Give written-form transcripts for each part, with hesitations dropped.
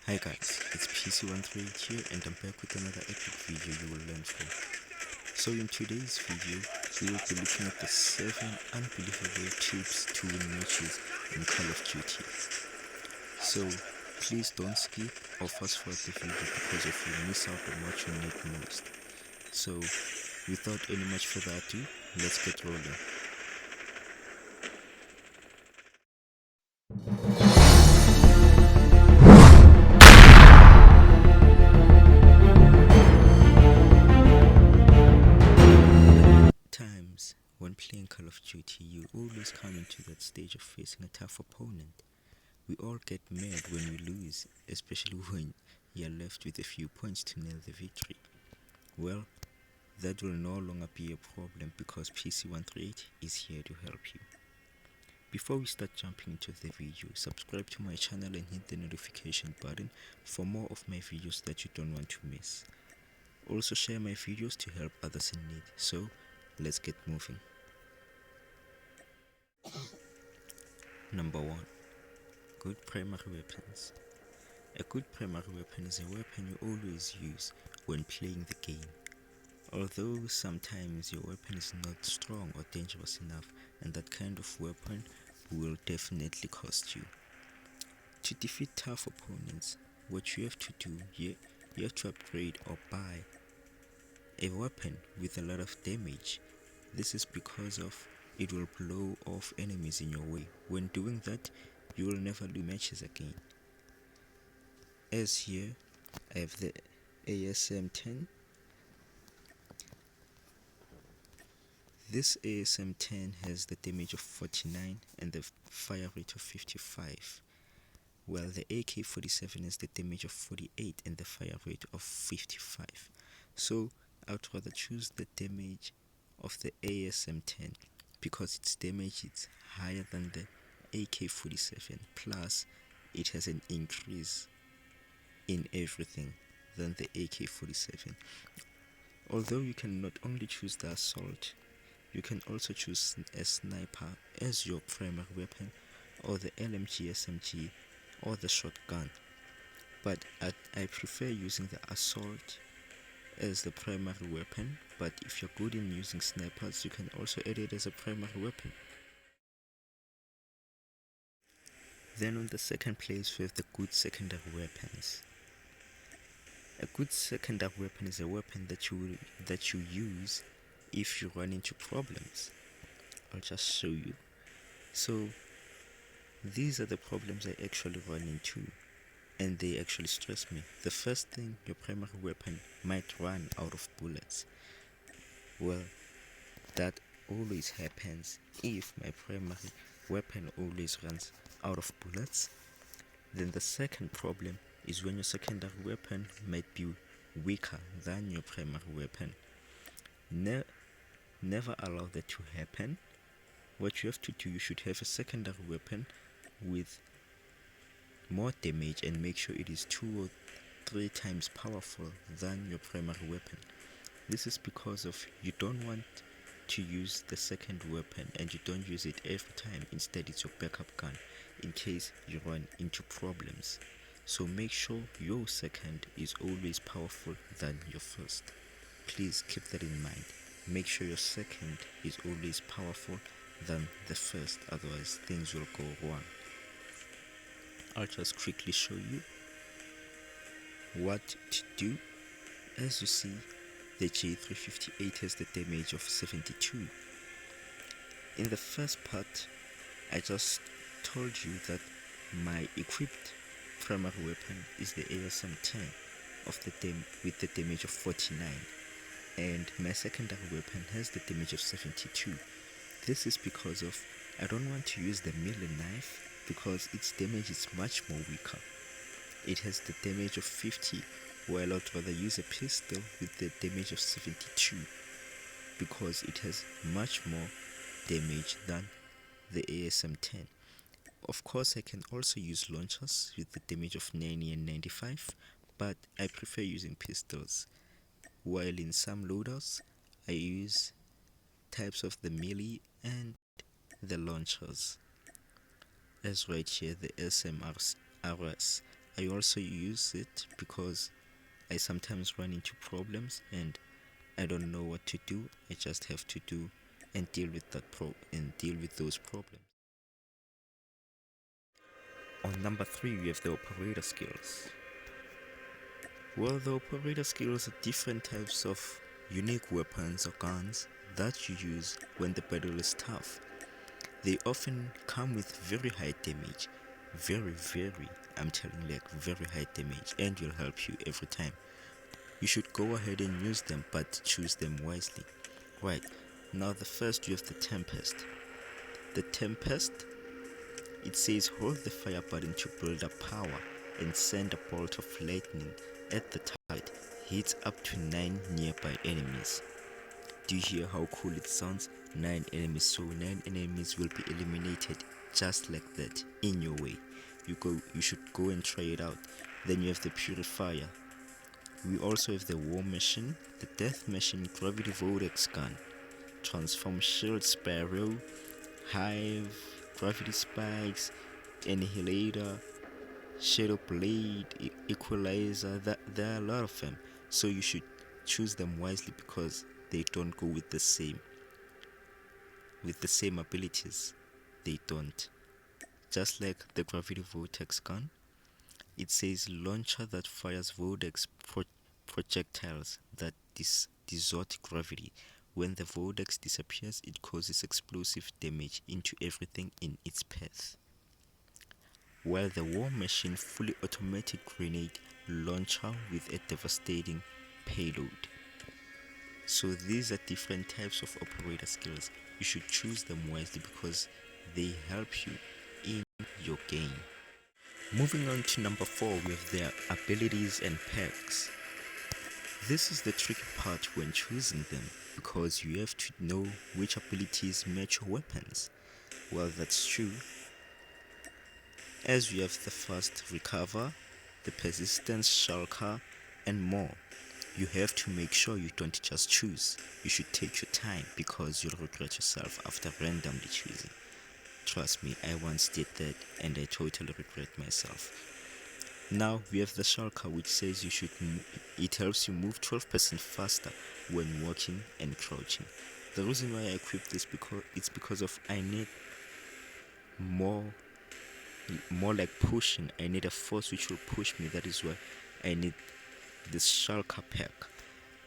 Hi guys, it's PC138 here and I'm back with another epic video you will learn from. So in today's video, we will be looking at the 7 unbelievable tips to win matches in Call of Duty. So please don't skip or fast forward the video because if you miss out on what you need most. So without any much further ado, let's get rolling. Times when playing Call of Duty, you always come into that stage of facing a tough opponent. We all get mad when we lose, especially when you're left with a few points to nail the victory. Well, that will no longer be a problem because PC138 is here to help you. Before we start jumping into the video, subscribe to my channel and hit the notification button for more of my videos that you don't want to miss. Also share my videos to help others in need. So, let's get moving. Number 1. Good primary weapons. A good primary weapon is a weapon you always use when playing the game. Although sometimes your weapon is not strong or dangerous enough, and that kind of weapon will definitely cost you. To defeat tough opponents, what you have to do here, you have to upgrade or buy a weapon with a lot of damage. This is because of it will blow off enemies in your way. When doing that, you will never lose matches again. As here, I have the ASM-10. This ASM-10 has the damage of 49 and the fire rate of 55, while the AK-47 has the damage of 48 and the fire rate of 55. So I would rather choose the damage of the ASM-10 because its damage is higher than the AK-47, plus it has an increase in everything than the AK-47. Although you can not only choose the assault, you can also choose a sniper as your primary weapon, or the LMG, SMG, or the shotgun. But I prefer using the assault as the primary weapon, but if you're good in using snipers, you can also add it as a primary weapon. Then on the second place we have the good secondary weapons. A good secondary weapon is a weapon that you use if you run into problems. I'll just show you. So these are the problems I actually run into, and they actually stress me. The first thing, your primary weapon might run out of bullets. Well, that always happens if my primary weapon always runs out of bullets. Then the second problem is when your secondary weapon might be weaker than your primary weapon. Never allow that to happen. What you have to do, you should have a secondary weapon with more damage and make sure it is 2 or 3 times powerful than your primary weapon. This is because of you don't want to use the second weapon and you don't use it every time. Instead, it's your backup gun in case you run into problems. So make sure your second is always powerful than your first. Please keep that in mind. Make sure your second is always powerful than the first, otherwise things will go wrong. I'll just quickly show you what to do. As you see, the J358 has the damage of 72. In the first part, I just told you that my equipped primary weapon is the ASM-10 with the damage of 49, and my secondary weapon has the damage of 72. This is because of I don't want to use the melee knife because its damage is much more weaker. It has the damage of 50, while I'd rather use a pistol with the damage of 72 because it has much more damage than the ASM-10. Of course, I can also use launchers with the damage of 90 and 95, but I prefer using pistols. While in some loadouts, I use types of the melee and the launchers. As right here, the SMRS I also use it because I sometimes run into problems and I don't know what to do. I just have to do and deal with deal with those problems. On number 3, we have the operator skills. Well, the operator skills are different types of unique weapons or guns that you use when the battle is tough. They often come with very high damage, I'm telling you, like very high damage, and will help you every time. You should go ahead and use them, but choose them wisely. Right, now the first you have the Tempest. The Tempest, it says hold the fire button to build up power and send a bolt of lightning at the target. Hits up to 9 nearby enemies. Do you hear how cool it sounds? 9 enemies, so 9 enemies will be eliminated just like that in your way. You should go and try it out. Then you have the Purifier. We also have the War Machine, the Death Machine Gravity Vortex Gun, Transform Shield Sparrow, Hive, Gravity Spikes, Annihilator, Shadow Blade, Equalizer. There are a lot of them, so you should choose them wisely because they don't go with the same abilities. They don't. Just like the Gravity Vortex Gun, it says launcher that fires vortex projectiles that distort gravity. When the vortex disappears, it causes explosive damage into everything in its path. While the War Machine fully automatic grenade launcher with a devastating payload. So these are different types of operator skills. You should choose them wisely because they help you in your game. Moving on to number 4 with their abilities and perks. This is the tricky part when choosing them because you have to know which abilities match your weapons. Well, that's true, as you have the fast recover, the persistence shulker, and more. You have to make sure you don't just choose. You should take your time because you'll regret yourself after randomly choosing. Trust me, I once did that and I totally regret myself. Now we have the shulker, which says it helps you move 12% faster when walking and crouching. The reason why I equipped this because of I need more like pushing. I need a force which will push me. That is why I need this shulker pack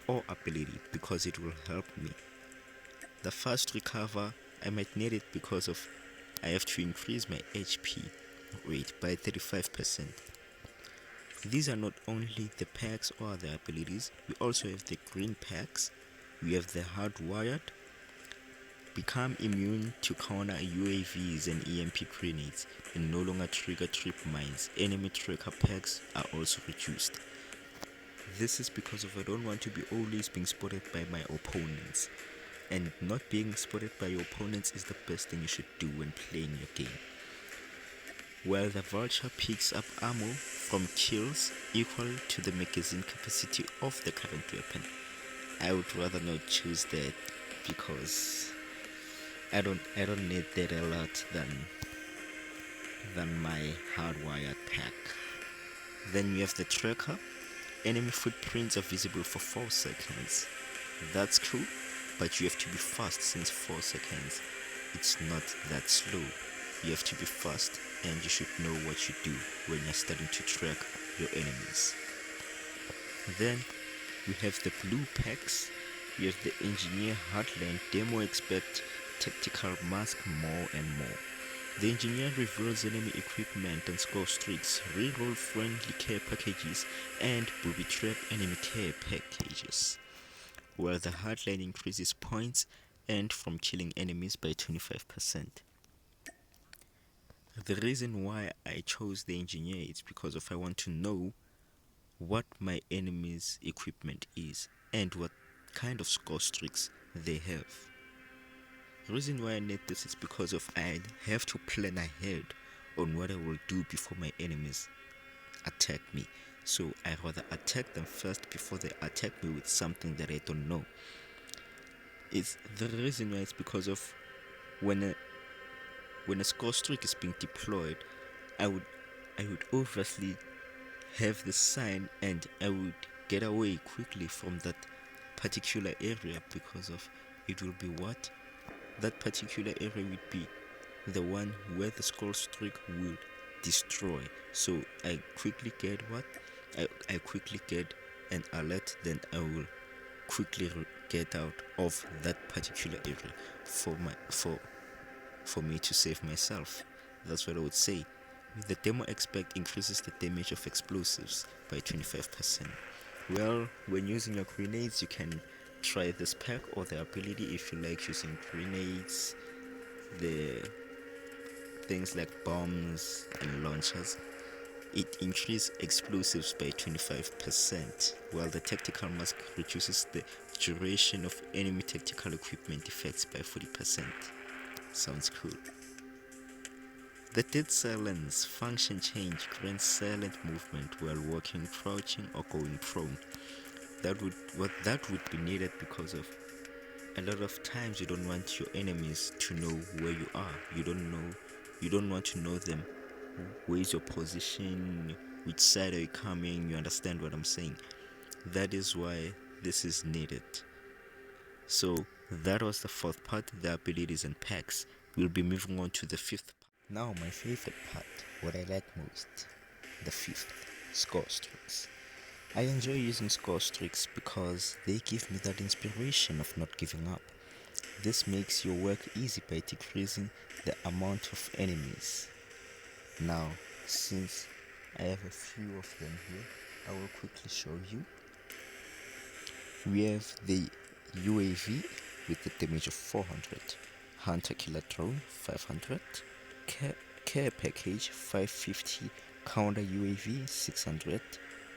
or ability because it will help me. The fast recover, I might need it because of I have to increase my HP rate by 35%. These are not only the packs or the abilities, we also have the green packs. We have the hardwired, become immune to counter UAVs and EMP grenades and no longer trigger trip mines. Enemy tracker packs are also reduced. This is because of I don't want to be always being spotted by my opponents. And not being spotted by your opponents is the best thing you should do when playing your game. While the vulture picks up ammo from kills equal to the magazine capacity of the current weapon. I would rather not choose that because I don't need that a lot than my hardwired pack. Then we have the tracker. Enemy footprints are visible for 4 seconds. That's cool, but you have to be fast since 4 seconds. It's not that slow. You have to be fast and you should know what you do when you're starting to track your enemies. Then we have the blue packs. We have the engineer Heartland demo expert tactical mask, more and more. The engineer reveals enemy equipment and score streaks, reroll friendly care packages, and booby trap enemy care packages. While the Heartland increases points and from killing enemies by 25%. The reason why I chose the engineer is because of I want to know what my enemy's equipment is and what kind of score streaks they have. The reason why I need this is because of I have to plan ahead on what I will do before my enemies attack me. So I rather attack them first before they attack me with something that I don't know. It's the reason why it's because of when a score streak is being deployed, I would obviously have the sign, and I would get away quickly from that particular area, because of it will be what that particular area would be the one where the skull streak will destroy. So I quickly get what I quickly get an alert, then I will quickly get out of that particular area for me to save myself. That's what I would say. The demo expect increases the damage of explosives by 25%. Well, when using your grenades, you can try this pack or the ability if you like using grenades, the things like bombs and launchers. It increases explosives by 25%, while the tactical mask reduces the duration of enemy tactical equipment effects by 40%. Sounds cool. The dead silence function change grants silent movement while walking, crouching, or going prone. That would be needed because of a lot of times you don't want your enemies to know where you are. You don't want to know them. Where is your position? Which side are you coming? You understand what I'm saying? That is why this is needed. So that was the fourth part, the abilities and packs. We'll be moving on to the fifth part. Now my favorite part, what I like most, the fifth, score streaks. I enjoy using score streaks because they give me that inspiration of not giving up. This makes your work easy by decreasing the amount of enemies. Now, since I have a few of them here, I will quickly show you. We have the UAV with the damage of 400, Hunter Killer Drone 500, Care Package 550, Counter UAV 600,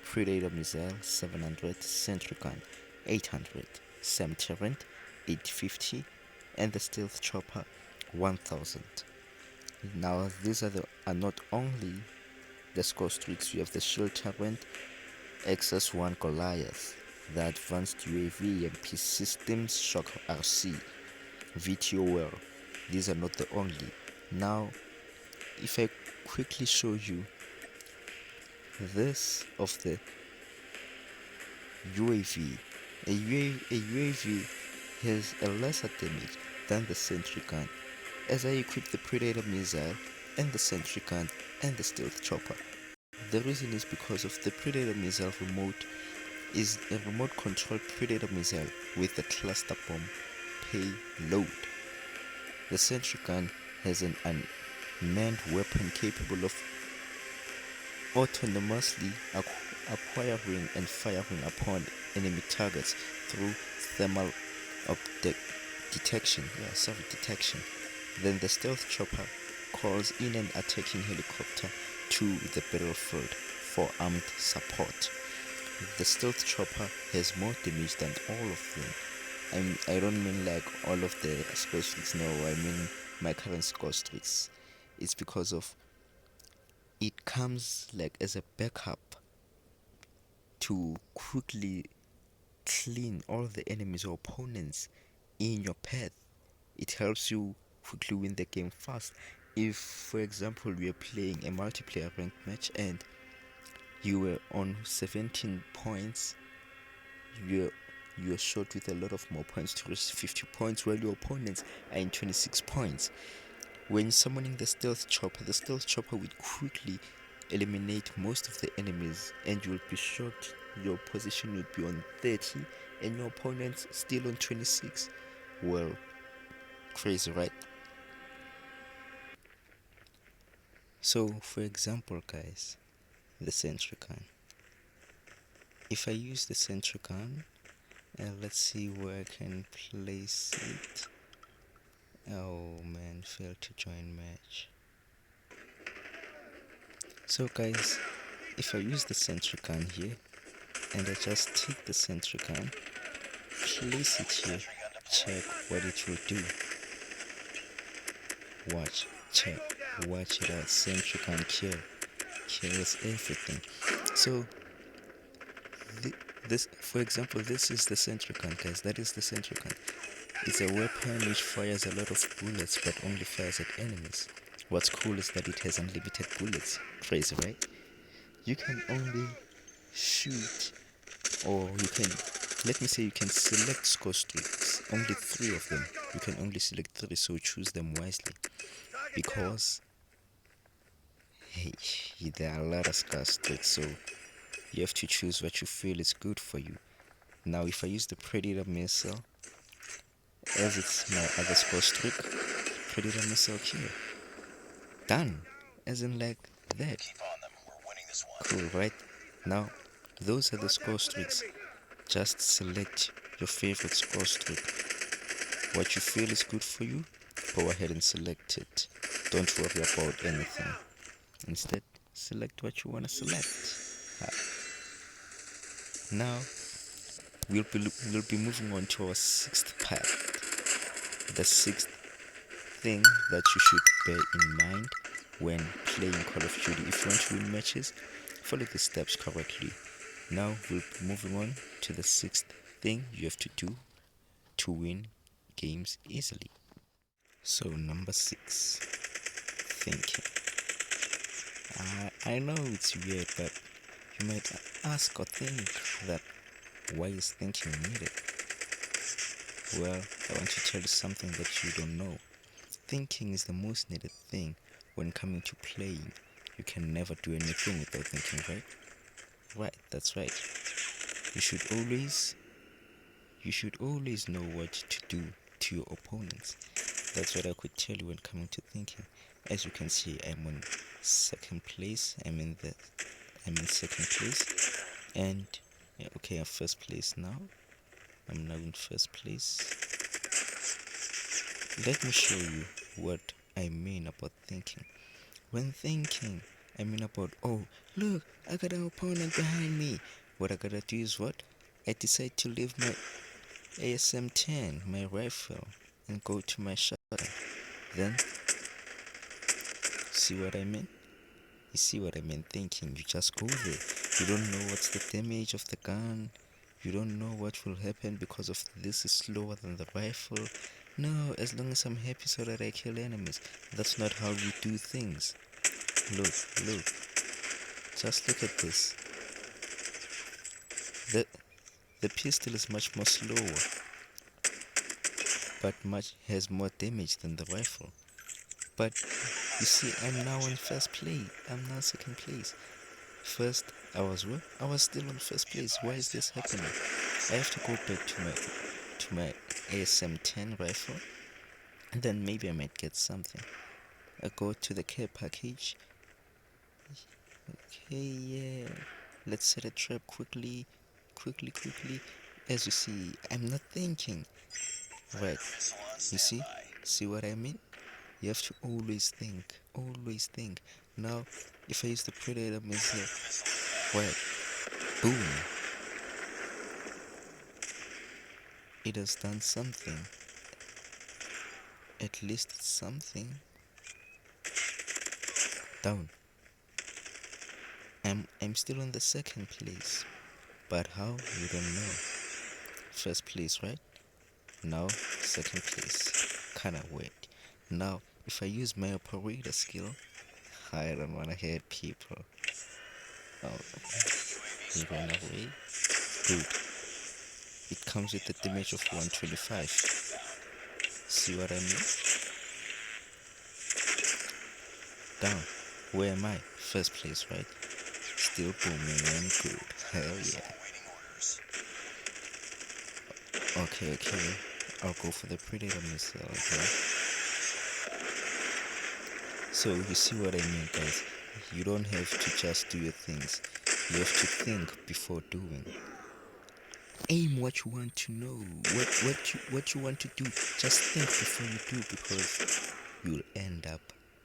Predator Missile 700, Sentry Gun 800, Sam Tarrant 850, and the Stealth Chopper 1000. Now these are not only the score streaks. We have the Shield Tarrant, XS1 Goliath, the Advanced UAV and Peace Systems Shock RC, VTOL. These are not the only. Now, if I quickly show you this of the UAV, a UAV has a lesser damage than the Sentry Gun, as I equip the Predator Missile and the Sentry Gun and the Stealth Chopper. The reason is because of the Predator Missile remote is a remote controlled Predator Missile with a cluster bomb payload. The Sentry Gun has an unmanned weapon capable of autonomously acquiring and firing upon enemy targets through thermal detection. Then the Stealth Chopper calls in an attacking helicopter to the battlefield for armed support. The Stealth Chopper has more damage than all of them. I don't mean like all of the score streaks, no, I mean my current score streaks. It's because of it comes like as a backup to quickly clean all the enemies or opponents in your path. It helps you quickly win the game fast. If, for example, we are playing a multiplayer ranked match and you were on 17 points, you're short with a lot of more points to reach 50 points, while your opponents are in 26 points. When summoning the Stealth Chopper will quickly eliminate most of the enemies, and you will be shocked your position will be on 30 and your opponent's still on 26. Well, crazy, right? So, for example, guys, the Sentry Gun. If I use the Sentry Gun, let's see where I can place it. Oh man, failed to join match. So guys, if I use the Sentry Gun here, and I just take the Sentry Gun, place it here, check what it will do. Watch, check, watch it out. Sentry Gun kills everything. So this, for example, this is the Sentry Gun, guys. That is the Sentry Gun. It's a weapon which fires a lot of bullets but only fires at enemies. What's cool is that it has unlimited bullets. Crazy, right? You can only shoot, or you can, let me say, you can select score streaks, only 3 of them. You can only select 3, so choose them wisely, because hey, there are a lot of score streaks, so you have to choose what you feel is good for you. Now if I use the Predator missile as it's my other score streak, Predator missile here, done, as in like that. Cool, right? Now those are the score streaks. Just select your favorite score streak. What you feel is good for you, go ahead and select it. Don't worry about anything. Instead, select what you want to select. Now, we'll be moving on to our 6th part. The 6th thing that you should bear in mind when playing Call of Duty. If you want to win matches, follow the steps correctly. Now, we'll be moving on to the 6th thing you have to do to win games easily. So, number 6, thinking. I know it's weird, but you might ask or think that why is thinking needed? Well, I want to tell you something that you don't know. Thinking is the most needed thing when coming to playing. You can never do anything without thinking, right? Right, that's right. You should always know what to do to your opponents. That's what I could tell you when coming to thinking. As you can see, I'm in second place. I'm in second place, and yeah, okay, I'm first place now. I'm now in first place. Let me show you what I mean about thinking. When thinking, I mean about, oh, look, I got an opponent behind me. What I gotta do is what? I decide to leave my ASM-10, my rifle, and go to my shotgun. Then, see what I mean? You see what I mean? Thinking, you just go there. You don't know what's the damage of the gun. You don't know what will happen because of this is slower than the rifle. No, as long as I'm happy so that I kill enemies. That's not how we do things. Look. Just look at this. The pistol is much more slower, but has more damage than the rifle. But you see, I'm now in first place. I'm now second place. First, I was still in first place. Why is this happening? I have to go back to my ASM-10 rifle, and then maybe I might get something. I go to the care package. Okay, yeah. Let's set a trap quickly. As you see, I'm not thinking. Right. You see? See what I mean? You have to always think. Now, if I use the Predator missile, right, boom. It has done something. At least it's something. Down. I'm still in the second place. But how? You don't know. First place, right? Now, second place. Kinda weird. Now, if I use my operator skill, I don't wanna hurt people. Oh, he ran away. Good. It comes with a damage of 125. See what I mean? Down. Where am I? First place, right? Still booming and good. Hell yeah. Okay. I'll go for the Predator missile, okay? So you see what I mean, guys? You don't have to just do your things. You have to think before doing. Aim what you want to know, what you want to do. Just think before you do, because you'll end up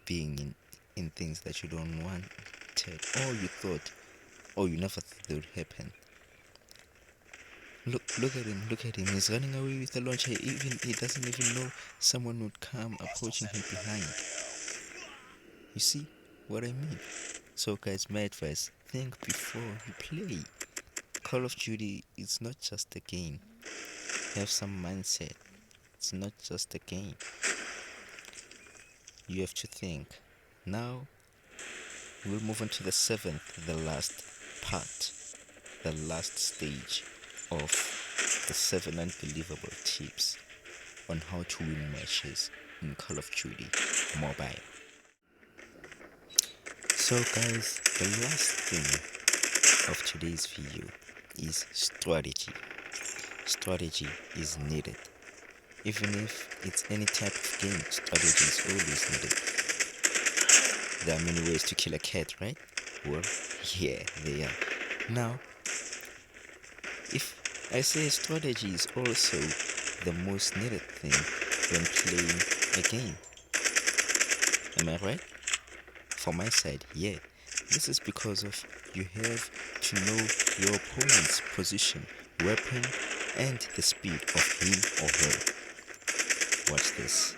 being in things that you don't want, or you thought, or you never thought they would happen. Look at him. He's running away with the launcher. He doesn't even know someone would come approaching him behind. You see what I mean? So guys, my advice, think before you play. Call of Duty is not just a game. Have some mindset. It's not just a game. You have to think. Now, we'll move on to the seventh, the last part, the last stage of the 7 unbelievable tips on how to win matches in Call of Duty Mobile. So guys, the last thing of today's video is strategy. Strategy is needed. Even if it's any type of game, strategy is always needed. There are many ways to kill a cat, right? Well, yeah, they are. Now, if I say strategy is also the most needed thing when playing a game, am I right? For my side, yeah. This is because of you have to know your opponent's position, weapon, and the speed of him or her. Watch this.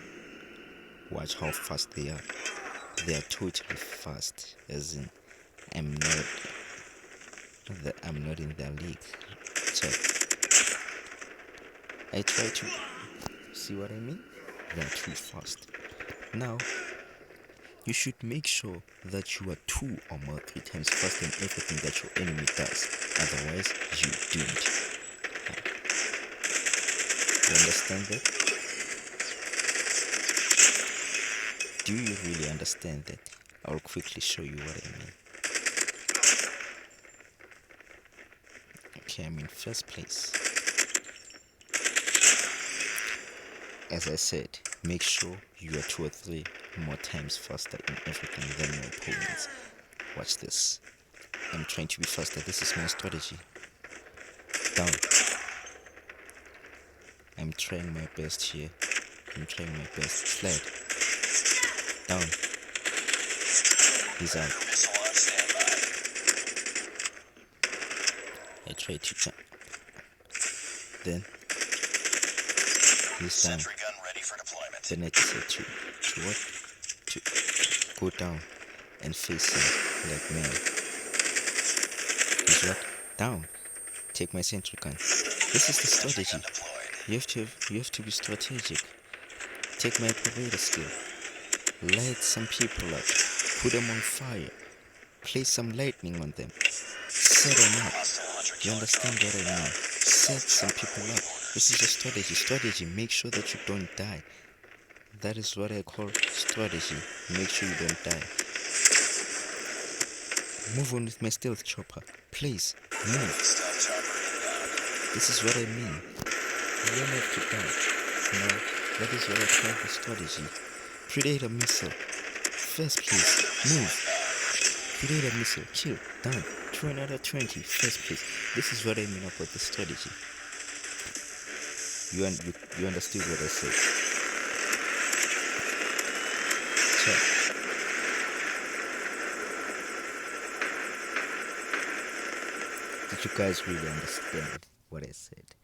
Watch how fast they are. They are totally fast. As in, I'm not in their league. So I try to see what I mean. They are too fast. Now you should make sure that you are 2 or more 3 times faster than everything that your enemy does. Otherwise, you doomed. You understand that? Do you really understand that? I'll quickly show you what I mean. Okay, I'm in first place. As I said, make sure you are 2 or 3 more times faster in everything than your opponents. Watch this. I'm trying to be faster. This is my strategy. Down. I'm trying my best here. I'm trying my best. Slide. Down. He's out. I try to jump. Then he's down. Then I decide to what? To go down and face him like man. He's what? Down. Take my sentry gun. This is the strategy. You have to be strategic. Take my operator skill. Light some people up. Put them on fire. Place some lightning on them. Set them up. You understand what I mean? Set some people up. This is a strategy. Strategy. Make sure that you don't die. That is what I call strategy. Make sure you don't die. Move on with my stealth chopper. Please, move. This is what I mean. You don't have to die. Now, that is what I call the strategy. Predator missile. First place. Move. Predator missile. Kill. Done. Throw another 20. First place. This is what I mean about the strategy. You understood what I said. Check. Did you guys really understand what I said?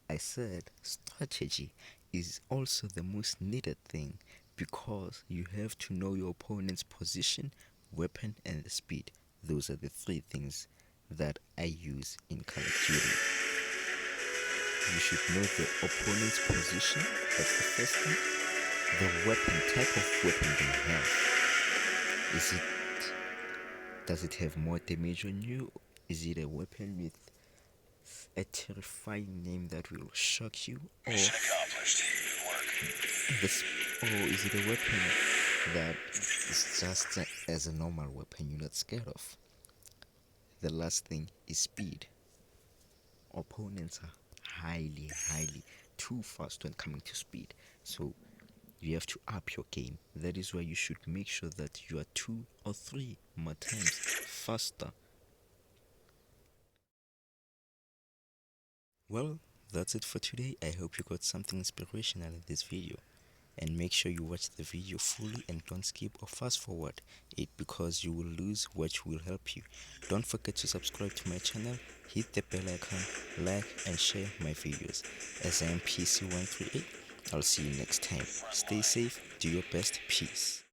I said strategy is also the most needed thing because you have to know your opponent's position, weapon, and the speed. Those are the 3 things that I use in Call of Duty. You should know the opponent's position, that's the first thing. The weapon, type of weapon they have. Does it have more damage on you? Is it a weapon with a terrifying name that will shock you? Or is it a weapon that is just as a normal weapon you're not scared of? The last thing is speed. Opponents are highly too fast when coming to speed, so you have to up your game. That is why you should make sure that you are 2 or 3 more times faster. Well, that's it for today. I hope you got something inspirational in this video. And make sure you watch the video fully and don't skip or fast forward it because you will lose what will help you. Don't forget to subscribe to my channel, hit the bell icon, like and share my videos. As I am PC138, I'll see you next time. Stay safe, do your best, peace.